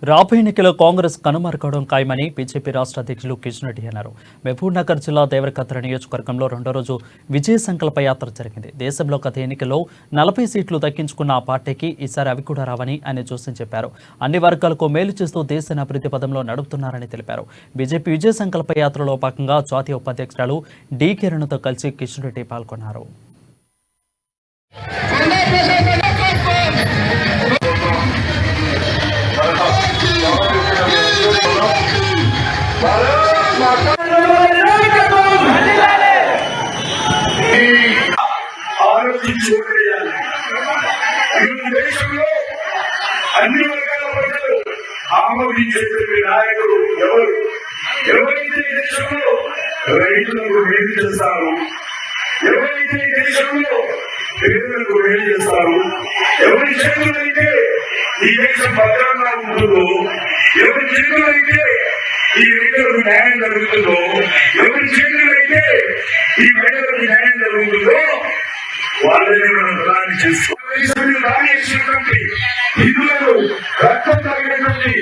రాబోయే ఎన్నికల్లో కాంగ్రెస్ కనుమరుగవడం ఖాయమని బీజేపీ రాష్ట్ర అధ్యక్షులు కిషన్ రెడ్డి అన్నారు. మహబూబ్నగర్ జిల్లా దేవరకద్ర నియోజకవర్గంలో రెండో రోజు విజయ సంకల్ప యాత్ర జరిగింది. దేశంలో గత ఎన్నికల్లో 40 సీట్లు దక్కించుకున్న ఆ పార్టీకి ఈసారి అవి కూడా రావని ఆయన జోస్యం చెప్పారు. అన్ని వర్గాలకు మేలు చేస్తూ దేశాన్ని అభివృద్ధి పదంలో నడుపుతున్నారని తెలిపారు. బీజేపీ విజయ సంకల్ప యాత్రలో భాగంగా జాతీయ ఉపాధ్యక్షురాలు డి కిరణ్తో కలిసి కిషన్ రెడ్డి పాల్గొన్నారు. దేశంలో అన్ని వర్గాల ప్రజలు ఆమోదించేటువంటి నాయకుడు ఎవరు? ఎవరైతే దేశంలో రైతులకు మేలు చేస్తారు, ఎవరైతే దేశంలో పేదలకు మేలు చేస్తారు, ఎవరి చేతులైతే ఈ దేశం భద్రంగా ఉంటుందో, ఎవరి చేతులైతే ఈ రైతులకు న్యాయం జరుగుతుందో, ఎవరి చేతులైతే ఈ మహిళలకు న్యాయం జరుగుతుందో వాళ్ళని మనం ప్రధాని చేస్తున్నాం. హిందువులను రక్తం తగినటువంటి